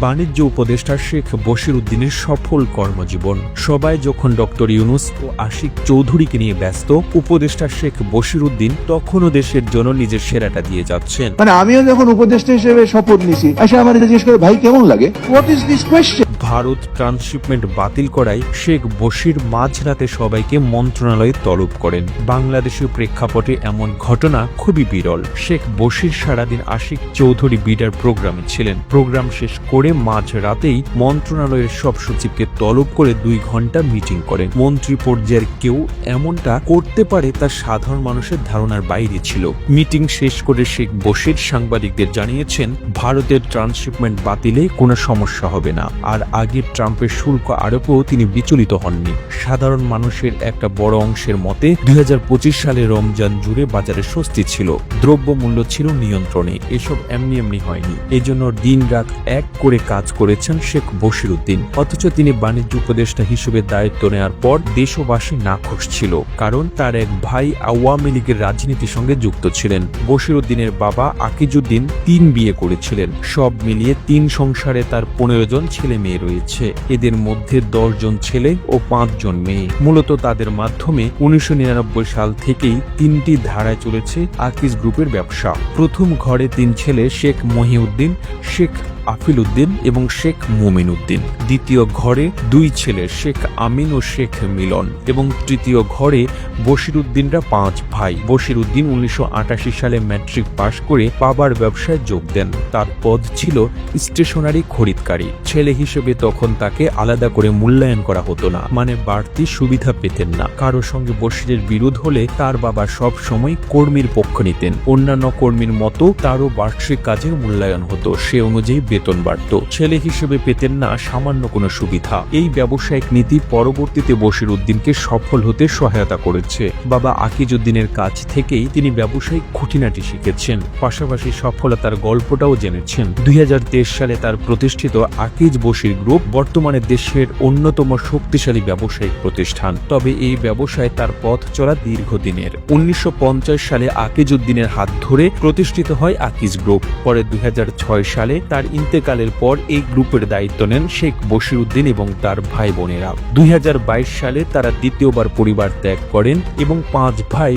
বাণিজ্য উপদেষ্টা শেখ বশির উদ্দিনের সফল কর্মজীবন। সবাই যখন ডক্টর ইউনূস ও আশিক চৌধুরীকে নিয়ে ব্যস্ত, উপদেষ্টা শেখ বশির উদ্দিন তখনও দেশের জন্য নিজের সেরাটা দিয়ে যাচ্ছেন। আমিও যখন উপদেষ্টা হিসেবে শপথ নিছি, আমার জিজ্ঞেস করে ভাই কেমন লাগে, what is this question. Bharat transshipment বাতিল করায় শেখ বশির মাঝরাতে সবাইকে মন্ত্রণালয়ে তলব করেন। বাংলাদেশের প্রেক্ষাপটে এমন ঘটনা খুবই বিরল। শেখ বশির সারাদিন আশিক চৌধুরী বিডার প্রোগ্রামে ছিলেন। প্রোগ্রাম শেষ করে মাঝরাতেই মন্ত্রণালয়ের সব সচিবকে তলব করে 2 ঘন্টা মিটিং করেন। মন্ত্রী পর্যায়ের কেউ এমনটা করতে পারে তা সাধারণ মানুষের ধারণার বাইরে ছিল। মিটিং শেষ করে শেখ বশির সাংবাদিকদের জানিয়েছেন, ভারতের ট্রান্সশিপমেন্ট বাতিলে কোনো সমস্যা হবে না। আর আগে ট্রাম্পের শুল্ক আরোপেও তিনি বিচলিত হননি। সাধারণ মানুষের একটা বড় অংশের মতে 2025 সালে রমজান জুড়ে বাজারে স্বস্তি ছিল, দ্রব্যমূল্য ছিল নিয়ন্ত্রণে। এসব এমনি হয়নি। এজন্য দিন রাত এক করে কাজ করেছেন শেখ বশির উদ্দিন। অথচ তিনি বাণিজ্য উপদেষ্টা হিসেবে দায়িত্ব নেওয়ার পর দেশবাসী নাখোশ ছিল, কারণ তার এক ভাই আওয়ামী লীগের রাজনীতির সঙ্গে যুক্ত ছিলেন। বশির উদ্দিনের বাবা আকিজউদ্দিন 3 বিয়ে করেছিলেন। সব মিলিয়ে 3 সংসারে তার 15 জন ছেলে মেয়ে রয়েছে। এদের মধ্যে 10 জন ছেলে ও 5 জন মেয়ে। মূলত তাদের মাধ্যমে 1999 সাল থেকেই 3টি ধারায় চলেছে আকিজ গ্রুপের ব্যবসা। প্রথম ঘরে 3 ছেলে, শেখ মহিউদ্দিন, শেখ আফিল উদ্দিন এবং শেখ মুমিন উদ্দিন। দ্বিতীয় ঘরে 2 ছেলে, শেখ আমিন ও শেখ মিলন, এবং তৃতীয় ঘরে বশির উদ্দিনরা 5 ভাই। বশির উদ্দিন 1988 সালে ম্যাট্রিক পাশ করে বাবার ব্যবসায় যোগ দেন। তার পদ ছিল স্টেশনারি খরিদকারী। ছেলে হিসেবে তখন তাকে আলাদা করে মূল্যায়ন করা হতো না, মানে বাড়তি সুবিধা পেতেন না। কারো সঙ্গে বশিরের বিরোধ হলে তার বাবা সব সময় কর্মীর পক্ষ নিতেন। অন্যান্য কর্মীর মতো তারও বার্ষিক কাজের মূল্যায়ন হতো, সে অনুযায়ী বেতন বাড়ত। ছেলে হিসেবে পেতেন না সামান্য কোনো সুবিধা। এই ব্যবসায়িক নীতি পরবর্তীতে বশির উদ্দিনকে সফল হতে সহায়তা করেছে। বাবা আকিজউদ্দিনের কাছ থেকেই তিনি ব্যবসায়িক খুঁটিনাটি শিখেছেন, পাশাপাশি সফলতার গল্পটাও জেনেছেন। 2023 সালে তার প্রতিষ্ঠিত আকিজ বশির গ্রুপ বর্তমানে দেশের অন্যতম শক্তিশালী ব্যবসায়িক প্রতিষ্ঠান। তবে এই ব্যবসায় তার পথ চলা দীর্ঘদিনের। 1950 সালে আকিজউদ্দিনের হাত ধরে প্রতিষ্ঠিত হয় আকিজ গ্রুপ। পরে 2006 সালে তার ইন্তেকালের পর এই গ্রুপের দায়িত্ব নেন শেখ বশির উদ্দিন এবং তার ভাই বোনেরা। 2022 সালে তারা দ্বিতীয়বার পরিবার ত্যাগ করেন এবং 5 ভাই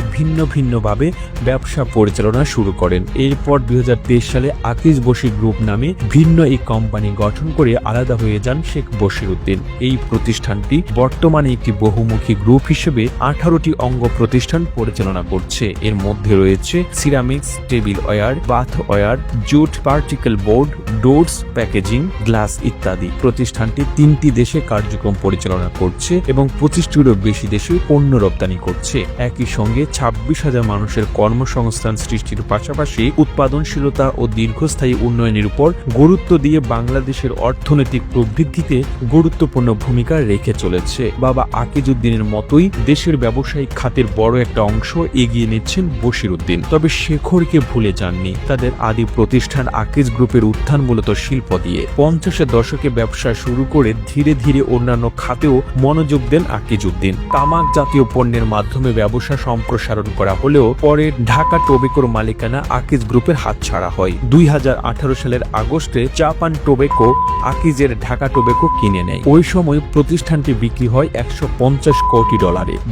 ভিন্নভাবে ব্যবসা পরিচালনা শুরু করেন। এরপর 2023 সালে আকিজ বশির গ্রুপ নামে ভিন্ন এই কোম্পানি গঠন করে আলাদা হয়ে যান শেখ বশির উদ্দিন। এই প্রতিষ্ঠানটি বর্তমানে একটি বহুমুখী গ্রুপ হিসেবে 18টি অঙ্গ প্রতিষ্ঠান পরিচালনা করছে। এর মধ্যে রয়েছে ceramics, tableware, bathware, jute, particle board, doors, packaging, glass ইত্যাদি। প্রতিষ্ঠানটি 3টি দেশে কার্যক্রম পরিচালনা করছে এবং 25টিরও বেশি দেশে পণ্য রপ্তানি করছে। একই সঙ্গে 26,000 মানুষের কর্মসংস্থান সৃষ্টির পাশাপাশি উৎপাদনশীলতা ও দীর্ঘস্থায়ী উন্নয়নের উপর গুরুত্ব দিয়ে বাংলাদেশের অর্থনৈতিক প্রবৃদ্ধিতে গুরুত্বপূর্ণ ভূমিকা রেখে চলেছে। বাবা আকিজউদ্দিনের মতোই দেশের ব্যবসায়িক খাতের বড় একটা অংশ এগিয়ে নিচ্ছেন বশির উদ্দিন। তবে শেখরকে ভুলে যাননি। তাদের আদি প্রতিষ্ঠান আকিজ গ্রুপের উত্থান মূলত শিল্প দিয়ে। 50-এর দশকে ব্যবসা শুরু করে ধীরে ধীরে অন্যান্য খাতেও মনোযোগ দেন আকিজউদ্দিন। তামাক জাতীয় পণ্যের মাধ্যমে ব্যবসা সম্প্রসারণ করা হলেও পরে ঢাকা টোবেকোর মালিকানা আকিজ গ্রুপের হাতছাড়া হয়। 2018 সালের আগস্টে জাপান টোবেকো আকিজের ঢাকা টোবেকো কিনে নেয়। ওই সময় প্রতিষ্ঠানটি বিক্রি হয় $150 কোটি।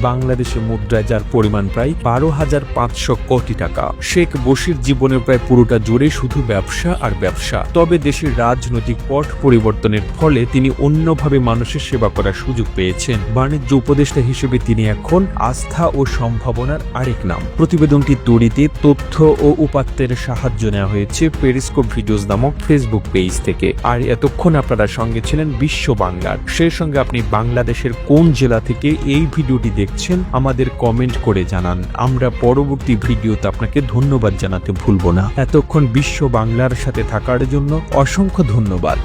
বাংলাদেশে মুদ্রায় যার পরিমাণ প্রায় 12,500 কোটি টাকা। শেখ বশির জীবনের প্রায় পুরোটা জুড়ে শুধু ব্যবসা আর ব্যবসা। তবে দেশের রাজনৈতিক পট পরিবর্তনের ফলে তিনি অন্যভাবে মানুষের সেবা করার সুযোগ পেয়েছেন। বাণিজ্য উপদেষ্টা হিসেবে তিনি এখন আস্থা ও সম্ভাবনার আরেক নাম। প্রতিবেদনটি তৈরিতে তথ্য ও উপাত্তের সাহায্য নেওয়া হয়েছে পেরিস্কোপ ভিডিওস নামক ফেসবুক পেজ থেকে। আর এতক্ষণ আপনারা সঙ্গে ছিলেন বিশ্ব বাংলার। সেই সঙ্গে আপনি বাংলাদেশের কোন জেলা থেকে এই ভিডিওটি দেখছেন আমাদের কমেন্ট করে জানান। আমরা পরবর্তী ভিডিওতে আপনাকে ধন্যবাদ জানাতে ভুলব না। এতক্ষণ বিশ্ব বাংলার সাথে থাকার জন্য অসংখ্য ধন্যবাদ।